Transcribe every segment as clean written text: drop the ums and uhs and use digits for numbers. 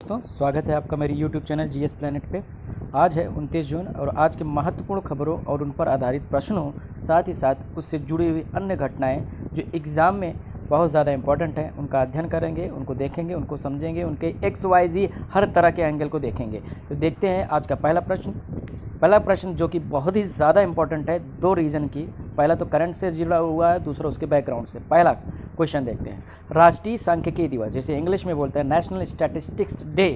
दोस्तों, स्वागत है आपका मेरे YouTube चैनल जीएस प्लैनेट पे। आज है 29 जून और आज के महत्वपूर्ण खबरों और उन पर आधारित प्रश्नों, साथ ही साथ उससे जुड़ी हुई अन्य घटनाएं जो एग्ज़ाम में बहुत ज़्यादा इंपॉर्टेंट हैं, उनका अध्ययन करेंगे, उनको देखेंगे, उनको समझेंगे, उनके XYZ हर तरह के एंगल को देखेंगे। तो देखते हैं आज का पहला प्रश्न जो कि बहुत ही ज़्यादा इंपॉर्टेंट है, दो रीज़न की। पहला तो करंट से जुड़ा हुआ है, दूसरा उसके बैकग्राउंड से। पहला क्वेश्चन देखते हैं, राष्ट्रीय सांख्यिकी दिवस जिसे इंग्लिश में बोलते हैं नेशनल स्टैटिस्टिक्स डे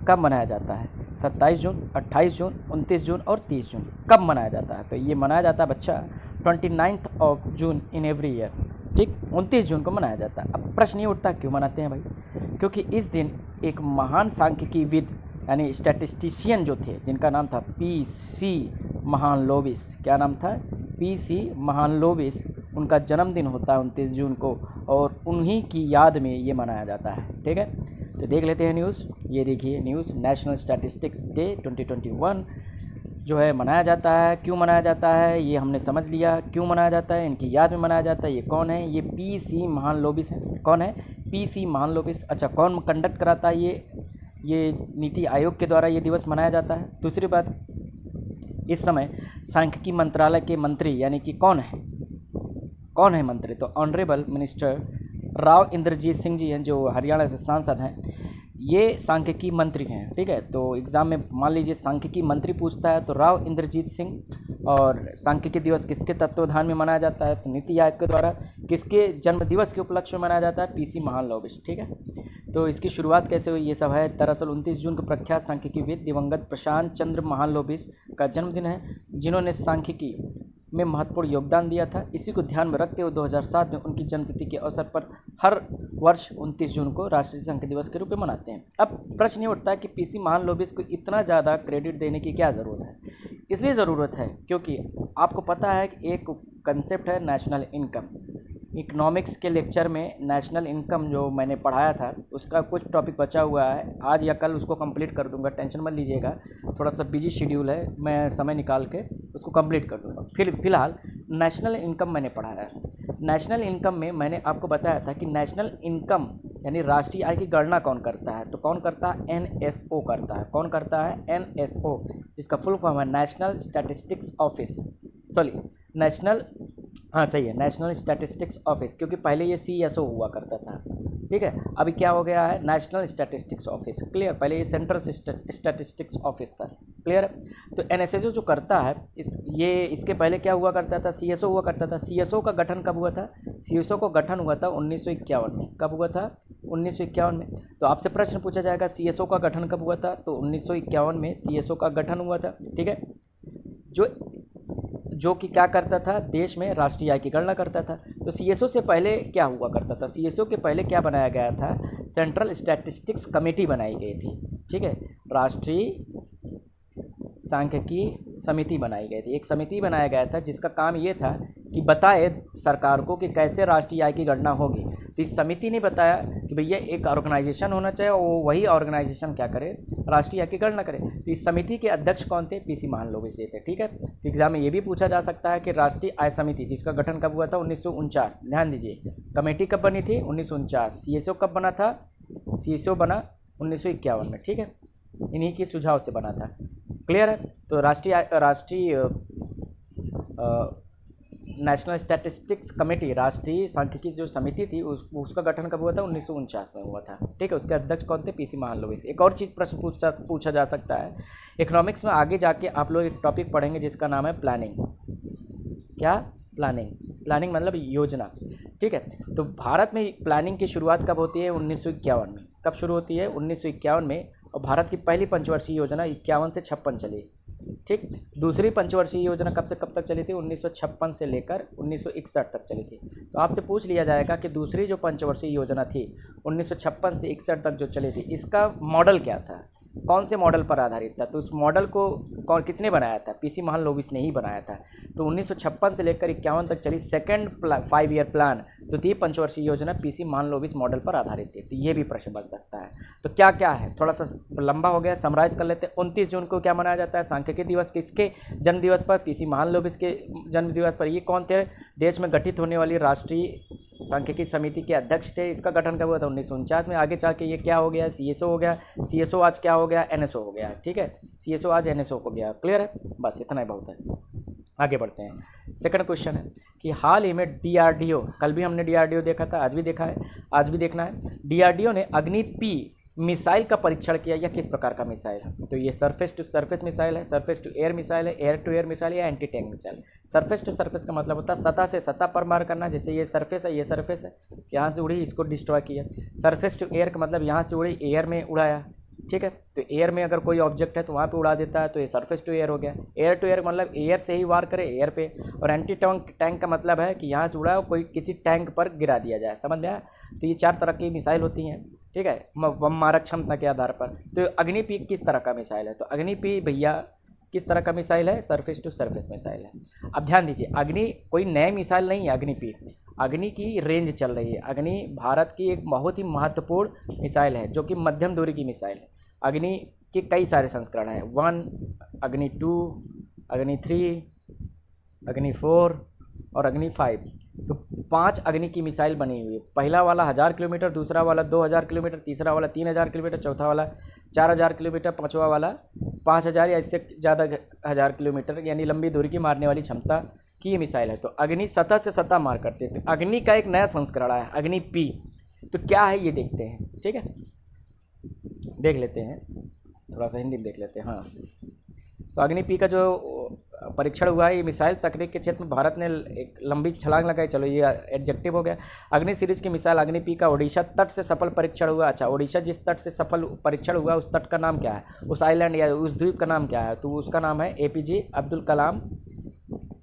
कब मनाया जाता है? 27 जून, 28 जून, 29 जून और 30 जून। कब मनाया जाता है? तो ये मनाया जाता है बच्चा 29th of June in every year. ठीक, 29 जून को मनाया जाता है। अब प्रश्न ये उठता क्यों मनाते हैं भाई? क्योंकि इस दिन एक महान सांख्यिकीविद यानी स्टैटिस्टिशियन जो थे, जिनका नाम था PC महालनोबिस। क्या नाम था? PC महालनोबिस। उनका जन्मदिन होता है 29 जून को और उन्हीं की याद में ये मनाया जाता है। ठीक है, तो देख लेते हैं न्यूज़। ये देखिए न्यूज़, नेशनल स्टैटिस्टिक्स डे 2021 जो है मनाया जाता है। क्यों मनाया जाता है ये हमने समझ लिया। क्यों मनाया जाता है, इनकी याद में मनाया जाता है। ये कौन है? ये PC महालनोबिस है। कौन है? PC महालनोबिस। अच्छा, कौन कंडक्ट कराता है ये नीति आयोग के द्वारा ये दिवस मनाया जाता है। दूसरी बात, इस समय सांख्यिकी मंत्रालय के मंत्री यानी कि कौन है मंत्री? तो ऑनरेबल मिनिस्टर राव इंद्रजीत सिंह जी हैं, जो हरियाणा से सांसद हैं। ये सांख्यिकी मंत्री हैं। ठीक है, तो एग्ज़ाम में मान लीजिए सांख्यिकी मंत्री पूछता है तो राव इंद्रजीत सिंह। और सांख्यिकी दिवस किसके तत्वाधान में मनाया जाता है? तो नीति आयोग के द्वारा। किसके जन्म दिवस के उपलक्ष्य में मनाया जाता है? PC महालनोबिस। ठीक है, तो इसकी शुरुआत कैसे हुई ये सब है। दरअसल 29 जून को प्रख्यात सांख्यिकीविद दिवंगत प्रशांत चंद्र महालनोबिस का जन्मदिन है, जिन्होंने सांख्यिकी में महत्वपूर्ण योगदान दिया था। इसी को ध्यान में रखते हुए 2007 में उनकी जन्मतिथि के अवसर पर हर वर्ष 29 जून को राष्ट्रीय सांख्यिकी दिवस के रूप में मनाते हैं। अब प्रश्न ये उठता है कि PC महालनोबिस को इतना ज़्यादा क्रेडिट देने की क्या ज़रूरत है? इसलिए ज़रूरत है क्योंकि आपको पता है कि एक कंसेप्ट है नेशनल इनकम। इकोनॉमिक्स के लेक्चर में नेशनल इनकम जो मैंने पढ़ाया था उसका कुछ टॉपिक बचा हुआ है, आज या कल उसको कंप्लीट कर दूंगा, टेंशन मत लीजिएगा। थोड़ा सा बिजी शेड्यूल है, मैं समय निकाल के उसको कंप्लीट कर दूंगा। फिलहाल नेशनल इनकम मैंने पढ़ाया है। नेशनल इनकम में मैंने आपको बताया था कि नेशनल इनकम यानी राष्ट्रीय आय की गणना कौन करता है? तो कौन करता है? NSO करता है। कौन करता है? NSO, जिसका फुल फॉर्म है national statistics office. National statistics office, क्योंकि पहले ये CSO हुआ करता था। ठीक है, अभी क्या हो गया है? National statistics office. क्लियर? पहले ये सेंट्रल स्टैटिस्टिक्स ऑफिस था। क्लियर? तो NSO जो करता है इसके पहले क्या हुआ करता था? CSO हुआ करता था। CSO का गठन कब हुआ था? CSO का गठन हुआ था 1951 में। कब हुआ था? 1951 में। तो आपसे प्रश्न पूछा जाएगा CSO का गठन कब हुआ था? तो 1951 में CSO का गठन हुआ था। ठीक है, जो कि क्या करता था? देश में राष्ट्रीय आय की गणना करता था। तो CSO से पहले क्या हुआ करता था? CSO के पहले क्या बनाया गया था? सेंट्रल स्टैटिस्टिक्स कमेटी बनाई गई थी। ठीक है, राष्ट्रीय सांख्यिकी समिति बनाई गई थी। एक समिति बनाया गया था जिसका काम ये था कि बताए सरकार को कि कैसे राष्ट्रीय आय की गणना होगी। तो इस समिति ने बताया कि भैया एक ऑर्गेनाइजेशन होना चाहिए और वही ऑर्गेनाइजेशन क्या करे? राष्ट्रीय आय की गणना करे। तो इस समिति के अध्यक्ष कौन थे? PC महालनोबिस थे। ठीक है, तो एग्जाम में ये भी पूछा जा सकता है कि राष्ट्रीय आय समिति जिसका गठन कब हुआ था? 1949। ध्यान दीजिए, कमेटी कब बनी थी? 1949। CSO कब बना था? CSO बना 1951 में। ठीक है, इन्हीं के सुझाव से बना था। क्लियर है? तो राष्ट्रीय नेशनल स्टैटिस्टिक्स कमेटी, राष्ट्रीय सांख्यिकी जो समिति थी उसका गठन कब हुआ था? 1949 में हुआ था। ठीक है, उसके अध्यक्ष कौन थे? PC महालनोबिस। एक और चीज़ प्रश्न पूछा जा सकता है इकोनॉमिक्स में। आगे जाके आप लोग एक टॉपिक पढ़ेंगे जिसका नाम है प्लानिंग। क्या? प्लानिंग मतलब योजना। ठीक है, तो भारत में प्लानिंग की शुरुआत कब होती है? 1951 में। कब शुरू होती है? 1951 में। और भारत की पहली पंचवर्षीय योजना 51 से 56 चली। ठीक, दूसरी पंचवर्षीय योजना कब से कब तक चली थी? 1956 से लेकर 1961 तक चली थी। तो आपसे पूछ लिया जाएगा कि दूसरी जो पंचवर्षीय योजना थी 1956 से 61 तक जो चली थी, इसका मॉडल क्या था? कौन से मॉडल पर आधारित था? तो उस मॉडल को किसने बनाया था? PC महालनोबिस ने ही बनाया था। तो 1956 से लेकर 51 तक चली सेकेंड 5 ईयर प्लान तो थी पंचवर्षीय योजना PC महालनोबिस मॉडल पर आधारित थी। तो ये भी प्रश्न बन सकता है। तो क्या क्या है, थोड़ा सा लंबा हो गया, समराइज कर लेते हैं। 29 जून को क्या मनाया जाता है? सांख्यिकी दिवस। किसके जन्म दिवस पर? PC महालनोबिस के जन्म दिवस पर। ये कौन थे? देश में गठित होने वाली राष्ट्रीय सांख्यिकी समिति के अध्यक्ष थे। इसका गठन कब हुआ था? 1949 में। आगे चल के ये क्या हो गया? CSO हो गया। CSO आज क्या हो गया? NSO हो गया। ठीक है, CSO आज NSO हो गया। क्लियर है? बस इतना ही बहुत है। आगे बढ़ते हैं। सेकंड क्वेश्चन है कि हाल ही में DRDO, कल भी हमने DRDO देखा था, आज भी देखा है, आज भी देखना है। DRDO ने अग्नि-P मिसाइल का परीक्षण किया। यह किस प्रकार का मिसाइल है? तो ये सरफेस टू सरफेस मिसाइल है, सरफेस टू एयर मिसाइल है, एयर टू एयर मिसाइल या anti tank missile. Surface to surface का मतलब होता है सतह से सतह पर मार करना। जैसे ये सरफेस है, ये सरफेस है, यहाँ से उड़ी, इसको डिस्ट्रॉय किया। सरफेस टू एयर का मतलब यहाँ से उड़ी, एयर में उड़ाया। ठीक है, तो एयर में अगर कोई ऑब्जेक्ट है तो वहाँ पे उड़ा देता है, तो ये सरफेस टू एयर हो गया। एयर टू एयर मतलब एयर से ही वार करे, एयर पे। और एंटी टैंक का मतलब है कि यहाँ से उड़ा और कोई किसी टैंक पर गिरा दिया जाए। समझ में आया? तो ये 4 तरह की मिसाइल होती हैं। ठीक है, मारक क्षमता के आधार पर। तो अग्नि-P किस तरह का मिसाइल है? तो अग्नि-P भैया किस तरह का मिसाइल है? सरफेस टू सरफेस मिसाइल है। अब ध्यान दीजिए, अग्नि कोई नए मिसाइल नहीं है। अग्नि-P, अग्नि की रेंज चल रही है। अग्नि भारत की एक बहुत ही महत्वपूर्ण मिसाइल है, जो कि मध्यम दूरी की मिसाइल है। अग्नि के कई सारे संस्करण हैं, 1, अग्नि 2, अग्नि 3, अग्नि 4 और अग्नि 5। तो 5 अग्नि की मिसाइल बनी हुई है। पहला वाला 1000 किलोमीटर, दूसरा वाला 2000 किलोमीटर, तीसरा वाला 3000 किलोमीटर, चौथा वाला 4000 किलोमीटर, पाँचवा वाला 5000 या इससे ज़्यादा 1000 किलोमीटर, यानी लंबी दूरी की मारने वाली क्षमता की ये मिसाइल है। तो अग्नि सतह से सतह मार करती है। तो अग्नि का एक नया संस्करण है, अग्नि-P। तो क्या है ये देखते हैं। ठीक है, देख लेते हैं, थोड़ा सा हिंदी में देख लेते हैं। हाँ, तो अग्नि-P का जो परीक्षण हुआ है, ये मिसाइल तकनीक के क्षेत्र में भारत ने एक लंबी छलांग लगाई। चलो ये एडजेक्टिव हो गया। अग्नि सीरीज की मिसाइल अग्नि-P का ओडिशा तट से सफल परीक्षण हुआ। अच्छा, ओडिशा जिस तट से सफल परीक्षण हुआ, उस तट का नाम क्या है? उस आइलैंड या उस द्वीप का नाम क्या है? तो उसका नाम है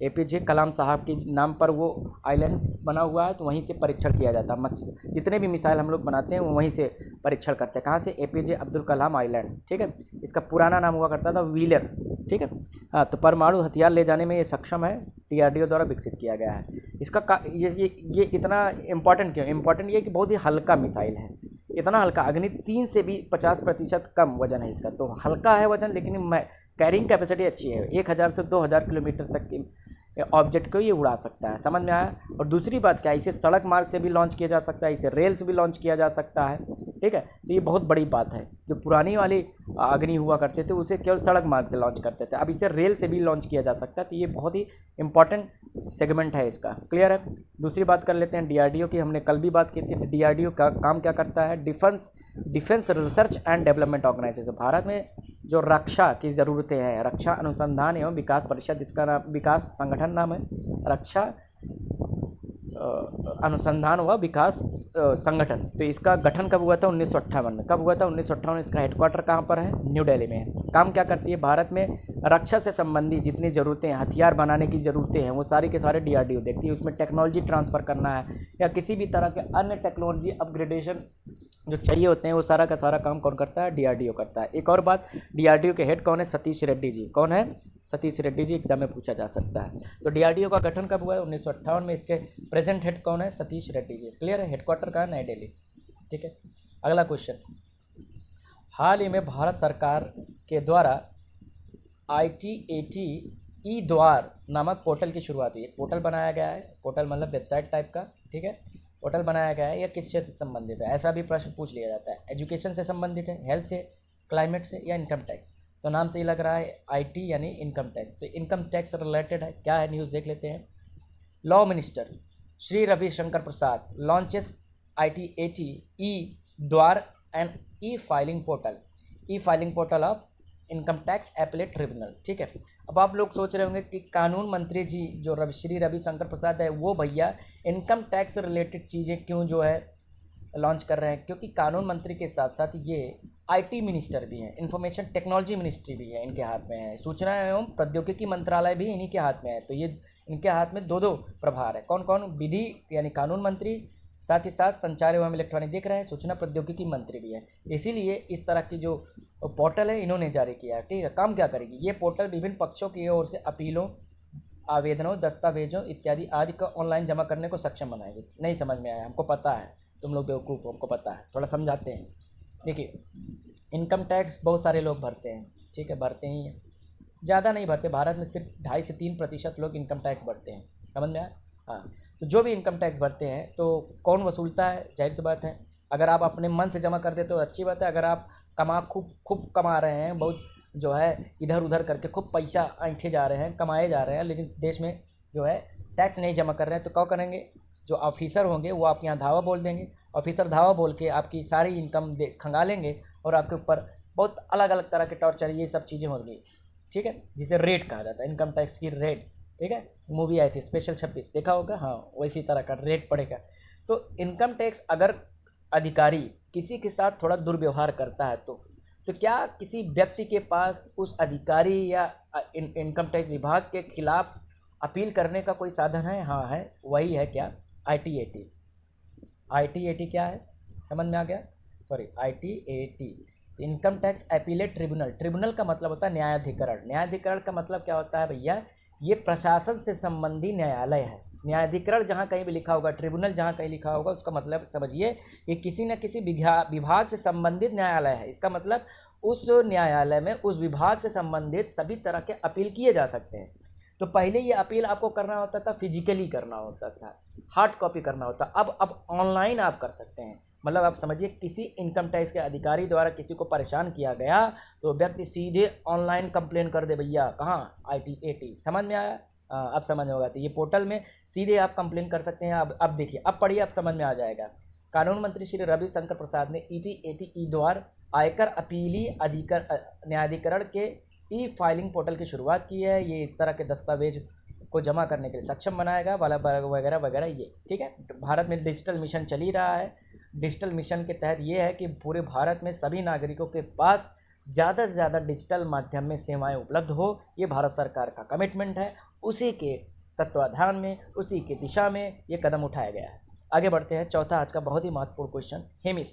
APJ कलाम साहब के नाम पर वो आइलैंड बना हुआ है। तो वहीं से परीक्षण किया जाता है। जितने भी मिसाइल हम लोग बनाते हैं वो वहीं से परीक्षण करते हैं। कहाँ से? APJ Abdul Kalam island. ठीक है, इसका पुराना नाम हुआ करता था व्हीलर। ठीक है, हाँ, तो परमाणु हथियार ले जाने में ये सक्षम है, DRDO द्वारा विकसित किया गया है। इसका ये इतना इम्पॉर्टेंट क्यों? इम्पॉर्टेंट ये कि बहुत ही हल्का मिसाइल है। इतना हल्का, अग्नि 3 से भी 50% कम वजन है इसका। तो हल्का है वजन, लेकिन कैरिंग कैपेसिटी अच्छी है। 1000 से 2000 किलोमीटर तक की ऑब्जेक्ट को ये उड़ा सकता है। समझ में आया? और दूसरी बात क्या है, इसे सड़क मार्ग से भी लॉन्च किया जा सकता है, इसे रेल से भी लॉन्च किया जा सकता है। ठीक है, तो ये बहुत बड़ी बात है। जो पुरानी वाली अग्नि हुआ करते थे उसे केवल सड़क मार्ग से लॉन्च करते थे, अब इसे रेल से भी लॉन्च किया जा सकता है। तो ये बहुत ही इंपॉर्टेंट सेगमेंट है इसका। क्लियर है? दूसरी बात कर लेते हैं DRDO की। हमने कल भी बात की थी। DRDO का काम क्या करता है? Defence research and development organisation. Bharat में जो रक्षा की ज़रूरतें हैं, रक्षा अनुसंधान एवं विकास परिषद, इसका नाम विकास संगठन नाम है, रक्षा अनुसंधान व विकास संगठन। तो इसका गठन कब हुआ था? 1958 में। कब हुआ था? 1958। इसका हेडक्वार्टर कहाँ पर है? न्यू दिल्ली में है। काम क्या करती है? भारत में रक्षा से संबंधित जितनी ज़रूरतें हैं, हथियार बनाने की ज़रूरतें हैं, वो सारी के सारे DRDO देखती है। उसमें टेक्नोलॉजी ट्रांसफ़र करना है या किसी भी तरह के अन्य टेक्नोलॉजी अपग्रेडेशन जो चाहिए होते हैं, वो सारा का सारा काम कौन करता है? DRDO करता है। एक और बात, DRDO के हेड कौन है? सतीश रेड्डी जी। कौन है? सतीश रेड्डी जी। एग्जाम में पूछा जा सकता है। तो DRDO का गठन कब हुआ है? 1958 में। इसके प्रेजेंट हेड कौन है? सतीश रेड्डी जी। क्लियर है? हेडक्वार्टर कहाँ है? नई दिल्ली। ठीक है, अगला क्वेश्चन, हाल ही में भारत सरकार के द्वारा ITAT ई-द्वार नामक पोर्टल की शुरुआत हुई है। पोर्टल बनाया गया है, पोर्टल मतलब वेबसाइट टाइप का। ठीक है, पोर्टल बनाया गया है। यह किस क्षेत्र से संबंधित है? ऐसा भी प्रश्न पूछ लिया जाता है। एजुकेशन से संबंधित है, हेल्थ से, क्लाइमेट से, या इनकम टैक्स? तो नाम से ही लग रहा है IT यानी इनकम टैक्स। तो इनकम टैक्स रिलेटेड है। क्या है न्यूज़? देख लेते हैं। Law minister Shri Ravishankar Prasad launches ITAT ई-द्वार and e filing portal of income tax appellate tribunal. ठीक है, अब आप लोग सोच रहे होंगे कि कानून मंत्री जी जो श्री रविशंकर प्रसाद है, वो भैया इनकम टैक्स रिलेटेड चीज़ें क्यों जो है लॉन्च कर रहे हैं? क्योंकि कानून मंत्री के साथ साथ ये IT मिनिस्टर भी हैं, इंफॉर्मेशन टेक्नोलॉजी मिनिस्ट्री भी है इनके हाथ में है, सूचना एवं प्रौद्योगिकी मंत्रालय भी इन्हीं के हाथ में है। तो ये इनके हाथ में दो प्रभार है। कौन कौन? विधि यानी कानून मंत्री, साथ ही साथ संचार एवं इलेक्ट्रॉनिक दिख रहे हैं, सूचना प्रौद्योगिकी मंत्री भी है। इसीलिए इस तरह की जो पोर्टल है इन्होंने जारी किया है। ठीक है, काम क्या करेगी ये पोर्टल? विभिन्न पक्षों की ओर से अपीलों, आवेदनों, दस्तावेजों इत्यादि आदि का ऑनलाइन जमा करने को सक्षम बनाएगी। नहीं समझ में आया? हमको पता है, तुम लोग बेवकूफ़ हो, हमको पता है। थोड़ा समझाते हैं। देखिए, इनकम टैक्स बहुत सारे लोग भरते हैं। ठीक है, भरते ही हैं, ज़्यादा नहीं भरते। भारत में सिर्फ 2.5 से 3% लोग इनकम टैक्स भरते हैं। समझ में आया? हाँ, तो जो भी इनकम टैक्स भरते हैं तो कौन वसूलता है, जाहिर सी बात है अगर आप अपने मन से जमा कर देते हो अच्छी बात है, अगर आप खूब खूब कमा रहे हैं, बहुत जो है इधर उधर करके खूब पैसा ऐंठे जा रहे हैं, कमाए जा रहे हैं, लेकिन देश में जो है टैक्स नहीं जमा कर रहे हैं, तो क्या करेंगे, जो ऑफिसर होंगे वो आपके यहाँ धावा बोल देंगे, ऑफिसर धावा बोल के आपकी सारी इनकम खंगा लेंगे और आपके ऊपर बहुत अलग अलग तरह के टॉर्चर ये सब चीज़ें होंगी, ठीक है, जिसे रेट कहा जाता है, इनकम टैक्स की रेट, ठीक है, मूवी आई थी स्पेशल 26 देखा होगा, हाँ वैसी तरह का रेट पड़ेगा। तो इनकम टैक्स अगर अधिकारी किसी के साथ थोड़ा दुर्व्यवहार करता है तो क्या किसी व्यक्ति के पास उस अधिकारी या इनकम टैक्स विभाग के खिलाफ अपील करने का कोई साधन है? हाँ है, वही है क्या, ITAT। ITAT क्या है, समझ में आ गया, sorry ITAT, income tax appellate tribunal. Tribunal का मतलब होता है न्यायाधिकरण। न्यायाधिकरण का मतलब क्या होता है भैया, ये प्रशासन से संबंधी न्यायालय है। न्यायाधिकरण जहाँ कहीं भी लिखा होगा, ट्रिब्यूनल जहाँ कहीं लिखा होगा, उसका मतलब समझिए कि किसी न किसी विभाग से संबंधित न्यायालय है। इसका मतलब उस न्यायालय में उस विभाग से संबंधित सभी तरह के अपील किए जा सकते हैं। तो पहले ये अपील आपको करना होता था, फिजिकली करना होता था, हार्ड कॉपी करना होता, अब ऑनलाइन आप कर सकते हैं। मतलब आप समझिए किसी इनकम टैक्स के अधिकारी द्वारा किसी को परेशान किया गया तो व्यक्ति सीधे ऑनलाइन कंप्लेन कर दे भैया, कहाँ, ITAT, समझ में आया, अब समझ में होगा। तो ये पोर्टल में सीधे आप कंप्लेन कर सकते हैं। अब देखिए, अब पढ़िए, अब समझ में आ जाएगा। कानून मंत्री श्री रविशंकर प्रसाद ने ETAT द्वारा आयकर अपीली न्यायाधिकरण के फाइलिंग पोर्टल की शुरुआत की है। ये इस तरह के दस्तावेज को जमा करने के लिए सक्षम बनाएगा वाला वगैरह वगैरह, ये ठीक है। भारत में डिजिटल मिशन चल ही रहा है। डिजिटल मिशन के तहत ये है कि पूरे भारत में सभी नागरिकों के पास ज़्यादा से ज़्यादा डिजिटल माध्यम में सेवाएं उपलब्ध हो, ये भारत सरकार का कमिटमेंट है। उसी के तत्वाधान में, उसी की दिशा में ये कदम उठाया गया है। आगे बढ़ते हैं, चौथा आज का बहुत ही महत्वपूर्ण क्वेश्चन, हेमिस।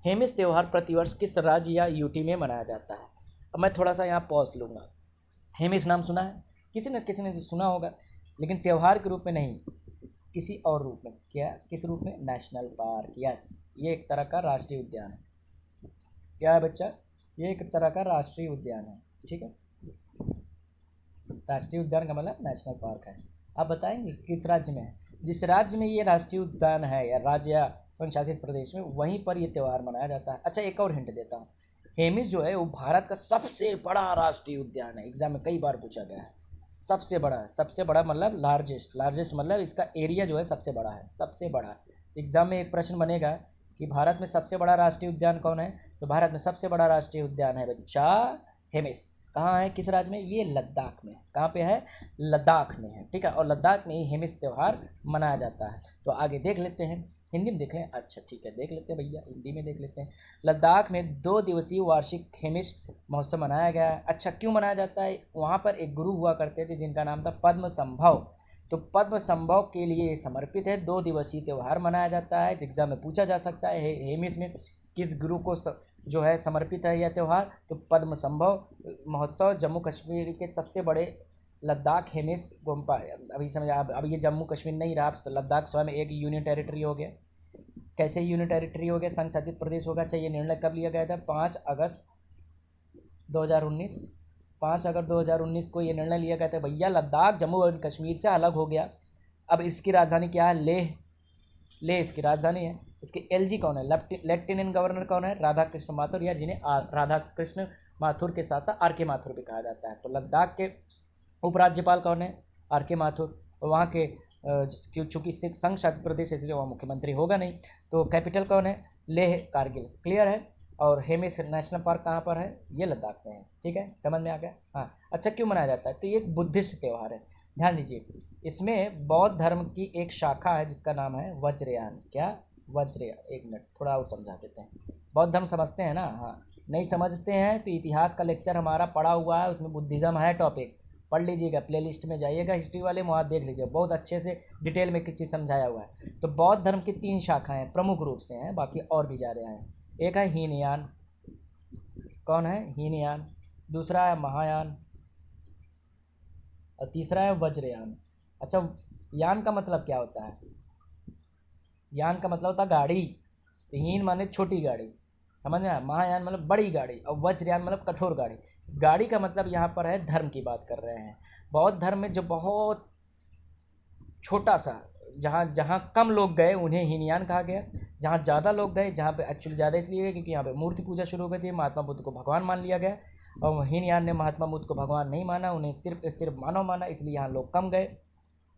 हेमिस त्यौहार प्रतिवर्ष किस राज्य या यूटी में मनाया जाता है? अब मैं थोड़ा सा यहाँ पॉज लूँगा। हेमिस नाम सुना है, किसी न किसी ने सुना होगा, लेकिन त्यौहार के रूप में नहीं, किसी और रूप में। क्या, किस रूप में? National park. यस, ये एक तरह का राष्ट्रीय उद्यान है। क्या है बच्चा? ये एक तरह का राष्ट्रीय उद्यान है, ठीक है। राष्ट्रीय उद्यान का मतलब नेशनल पार्क है। आप बताएंगे किस राज्य में है? जिस राज्य में ये राष्ट्रीय उद्यान है या राज्य या संघ शासित प्रदेश में, वहीं पर ये त्यौहार मनाया जाता है। अच्छा, एक और हिंट देता हूँ, हेमिस जो है वो भारत का सबसे बड़ा राष्ट्रीय उद्यान है। एग्जाम में कई बार पूछा गया है, सबसे बड़ा मतलब लार्जेस्ट मतलब इसका एरिया जो है सबसे बड़ा है, सबसे बड़ा। एग्जाम में एक प्रश्न बनेगा कि भारत में सबसे बड़ा राष्ट्रीय उद्यान कौन है, तो भारत में सबसे बड़ा राष्ट्रीय उद्यान है बच्चा हेमिस। कहाँ है, किस राज्य में? ये लद्दाख में। कहाँ पे है? लद्दाख में है, ठीक है। और लद्दाख में ही हेमिस त्यौहार मनाया जाता है। तो आगे देख लेते हैं, हिंदी में देख लें, अच्छा ठीक है, देख लेते हैं भैया, हिंदी में देख लेते हैं। लद्दाख में 2 दिवसीय वार्षिक हेमिस महोत्सव मनाया गया है। अच्छा, क्यों मनाया जाता है? वहाँ पर एक गुरु हुआ करते थे जिनका नाम था पद्म संभव, तो पद्म संभव के लिए समर्पित है 2 दिवसीय त्यौहार मनाया जाता है। एग्जाम में पूछा जा सकता है हेमिस में किस गुरु को जो है समर्पित है यह त्यौहार, तो पद्म संभव महोत्सव जम्मू कश्मीर के सबसे बड़े लद्दाख हेमिस गोम्पा। अभी समझ, अब ये जम्मू कश्मीर नहीं रहा, लद्दाख स्वयं एक यूनियन टेरिटरी हो गया। कैसे यूनियन टेरिटरी हो गया, संघ शासित प्रदेश होगा। अच्छा, ये निर्णय कब लिया गया था? 5 अगस्त 2019। 5 अगस्त 2019 को ये निर्णय लिया गया था भैया, लद्दाख जम्मू और कश्मीर से अलग हो गया। अब इसकी राजधानी क्या है? लेह इसकी राजधानी है। इसके LG कौन है? लेफ्टिनेंट गवर्नर कौन है? राधा कृष्ण माथुर, या जिन्हें राधा कृष्ण माथुर के साथ साथ RK माथुर भी कहा जाता है। तो लद्दाख के उपराज्यपाल कौन है? RK माथुर। और वहाँ के चूँकि संघ शासित प्रदेश है इसलिए वहाँ मुख्यमंत्री होगा नहीं। तो कैपिटल कौन है? लेह कारगिल, क्लियर है। और हेमिस नेशनल पार्क कहाँ पर है? ये लद्दाख में है, ठीक है, समझ में आ गया। हाँ, अच्छा, क्यों मनाया जाता है? तो ये एक बुद्धिस्ट त्यौहार है, ध्यान दीजिए। इसमें बौद्ध धर्म की एक शाखा है जिसका नाम है वज्रयान। क्या? वज्रयान। एक मिनट, थोड़ा और समझा देते हैं। बौद्ध धर्म समझते हैं ना? हाँ, नहीं समझते हैं तो इतिहास का लेक्चर हमारा पढ़ा हुआ है, उसमें बुद्धिज़्म है टॉपिक, पढ़ लीजिएगा, प्लेलिस्ट में जाइएगा, हिस्ट्री वाले वहाँ देख लीजिए, बहुत अच्छे से डिटेल में किस चीज़ समझाया हुआ है। तो बौद्ध धर्म की 3 शाखाएं प्रमुख रूप से हैं, बाकी और भी जा रहे हैं। एक है हीनयान, कौन है? हीनयान। दूसरा है महायान और तीसरा है वज्रयान। अच्छा, यान का मतलब क्या होता है? यान का मतलब होता है गाड़ी। तो हीन माने छोटी गाड़ी, समझ में आया? महायान मतलब बड़ी गाड़ी, और वज्रयान मतलब कठोर गाड़ी। गाड़ी का मतलब यहाँ पर है धर्म की बात कर रहे हैं। बौद्ध धर्म में जो बहुत छोटा सा जहाँ जहाँ कम लोग गए उन्हें हीनयान कहा गया, जहाँ ज़्यादा लोग गए, जहाँ पे एक्चुअली ज़्यादा इसलिए गए क्योंकि यहाँ पे मूर्ति पूजा शुरू हो गई थी, महात्मा बुद्ध को भगवान मान लिया गया, और हीनयान ने महात्मा बुद्ध को भगवान नहीं माना, उन्हें सिर्फ मानव माना, इसलिए यहाँ लोग कम गए,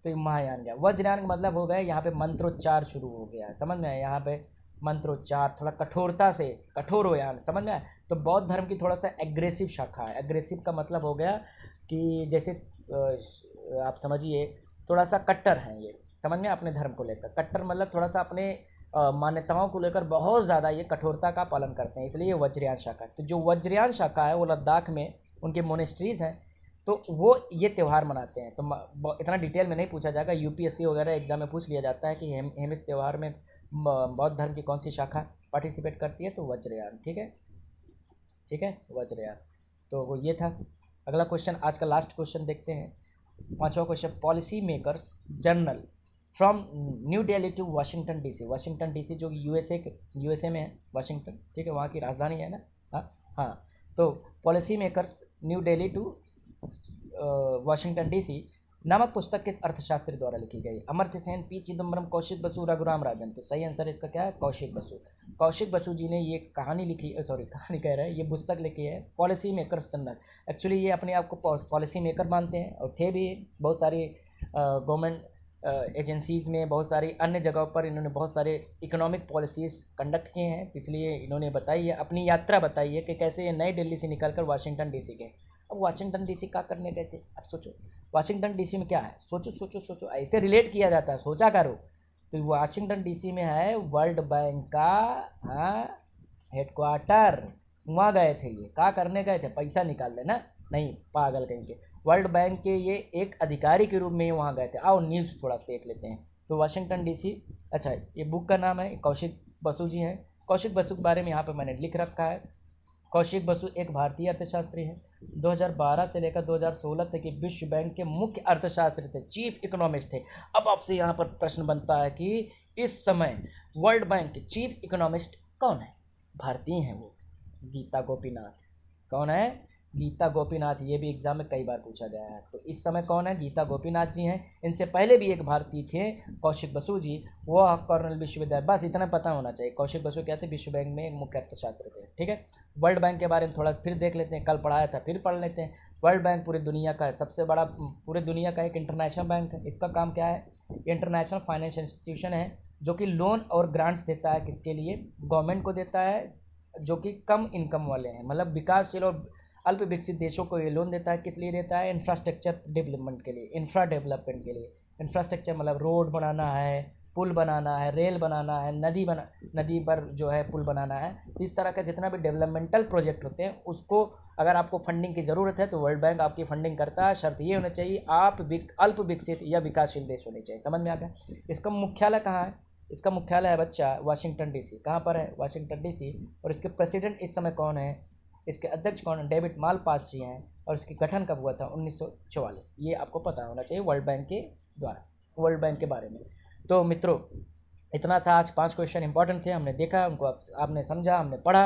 तो ये महायान गया। वज्रयान का मतलब हो गया यहाँ पे मंत्रोच्चार शुरू हो गया, समझ में आया, यहाँ पे मंत्रोच्चार थोड़ा कठोरता से, कठोर हो यान, समझ में आया। तो बौद्ध धर्म की थोड़ा सा एग्रेसिव शाखा है। एग्रेसिव का मतलब हो गया कि जैसे आप समझिए थोड़ा सा कट्टर हैं ये, समझ में, अपने धर्म को लेकर कट्टर, मतलब थोड़ा सा अपने मान्यताओं को लेकर बहुत ज़्यादा ये कठोरता का पालन करते हैं, इसलिए ये वज्रयान शाखा है। तो जो वज्रयान शाखा है वो लद्दाख में उनके मोनेस्ट्रीज हैं, तो वो ये त्यौहार मनाते हैं। तो इतना डिटेल में नहीं पूछा जाएगा, यूपीएससी वगैरह एग्जाम में पूछ लिया जाता है कि हम इस त्यौहार में बौद्ध धर्म की कौन सी शाखा पार्टिसिपेट करती है, तो वज्रयान, ठीक है, ठीक है, वज्रयान। तो वो ये था। अगला क्वेश्चन, आज का लास्ट क्वेश्चन देखते हैं, पांचवा question, policy makers journal from New Delhi to Washington DC. Washington DC जो यूएसए में है, वाशिंगटन, ठीक है, वहाँ की राजधानी है ना। हाँ हाँ, तो policy makers New Delhi to Washington DC नामक पुस्तक किस अर्थशास्त्री द्वारा लिखी गई? अमर्त्य सेन, पी चिदम्बरम, कौशिक बसु, रघुराम राजन। तो सही आंसर इसका क्या है? कौशिक बसु। कौशिक बसु जी ने ये कहानी लिखी, सॉरी कहानी कह रहे हैं, ये पुस्तक लिखी है पॉलिसी मेकर्स जर्नल। एक्चुअली ये अपने आप को पॉलिसी मेकर मानते हैं और थे भी। बहुत सारी गवर्नमेंट एजेंसीज़ में, बहुत सारी अन्य जगहों पर इन्होंने बहुत सारे इकोनॉमिक पॉलिसीज़ कंडक्ट किए हैं, इसलिए इन्होंने बताई है, अपनी यात्रा बताई है कि कैसे ये नई दिल्ली से निकलकर वाशिंगटन डीसी गए। अब वाशिंगटन डीसी क्या करने गए थे? अब सोचो वाशिंगटन डीसी में क्या है, सोचो सोचो सोचो, ऐसे रिलेट किया जाता है, सोचा करो। तो वाशिंगटन डीसी में है वर्ल्ड बैंक का, हाँ, हेडक्वार्टर। वहाँ गए थे ये, क्या करने गए थे? पैसा निकाल लेना, नहीं पागल कहीं के। वर्ल्ड बैंक के ये एक अधिकारी के रूप में ही वहाँ गए थे। आओ न्यूज़ थोड़ा देख लेते हैं। तो वाशिंगटन डीसी, अच्छा ये बुक का नाम है, कौशिक बसु जी हैं। कौशिक बसु के बारे में यहाँ पे मैंने लिख रखा है। कौशिक बसु एक भारतीय अर्थशास्त्री हैं। 2012 से लेकर 2016 तक ये विश्व बैंक के मुख्य अर्थशास्त्री थे, चीफ इकोनॉमिस्ट थे। अब आपसे यहाँ पर प्रश्न बनता है कि इस समय वर्ल्ड बैंक के चीफ इकोनॉमिस्ट कौन है? भारतीय हैं वो, गीता गोपीनाथ। कौन है? गीता गोपीनाथ। ये भी एग्जाम में कई बार पूछा गया है। तो इस समय कौन है? गीता गोपीनाथ जी हैं। इनसे पहले भी एक भारतीय थे, कौशिक बसु जी, वो कॉर्नेल विश्वविद्यालय। बस इतना पता होना चाहिए। कौशिक बसु क्या थे? विश्व बैंक में एक मुख्य अर्थशास्त्री थे, ठीक है। वर्ल्ड बैंक के बारे में थोड़ा फिर देख लेते हैं, कल पढ़ाया था फिर पढ़ लेते हैं। वर्ल्ड बैंक पूरी दुनिया का है, सबसे बड़ा पूरे दुनिया का एक इंटरनेशनल बैंक है। इसका काम क्या है? इंटरनेशनल फाइनेंशियल इंस्टीट्यूशन है जो कि लोन और ग्रांट्स देता है। किसके लिए? गवर्नमेंट को देता है, जो कि कम इनकम वाले हैं, मतलब विकासशील और अल्प विकसित देशों को ये लोन देता है। किस लिए देता है? इंफ्रास्ट्रक्चर डेवलपमेंट के लिए, इंफ्रा डेवलपमेंट के लिए। इंफ्रास्ट्रक्चर मतलब रोड बनाना है, पुल बनाना है, रेल बनाना है, नदी पर जो है पुल बनाना है। तो इस तरह का जितना भी डेवलपमेंटल प्रोजेक्ट होते हैं उसको अगर आपको फंडिंग की ज़रूरत है तो वर्ल्ड बैंक आपकी फंडिंग करता है। शर्त ये होना चाहिए आप अल्प विकसित या विकासशील देश होने चाहिए। समझ में आ गया? इसका मुख्यालय कहाँ है? इसका मुख्यालय है बच्चा वाशिंगटन डीसी। कहाँ पर है? Washington DC. और इसके प्रेसिडेंट इस समय कौन है? इसके अध्यक्ष कौन है? डेविड मालपास जी हैं। और इसकी गठन कब हुआ था? 1944। ये आपको पता होना चाहिए वर्ल्ड बैंक के द्वारा, वर्ल्ड बैंक के बारे में। तो मित्रों इतना था। आज 5 क्वेश्चन इंपॉर्टेंट थे, हमने देखा, उनको आपने समझा, हमने पढ़ा।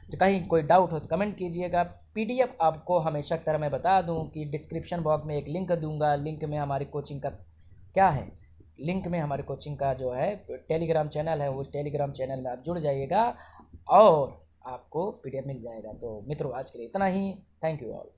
तो कहीं कोई डाउट हो तो कमेंट कीजिएगा। पीडीएफ आपको हमेशा की तरह मैं बता दूं कि डिस्क्रिप्शन बॉक्स में एक लिंक दूंगा। लिंक में हमारी कोचिंग का क्या है, लिंक में हमारे कोचिंग का जो है टेलीग्राम चैनल है, उस टेलीग्राम चैनल में आप जुड़ जाइएगा और आपको पीडीएफ मिल जाएगा। तो मित्रों आज के लिए इतना ही। Thank you all.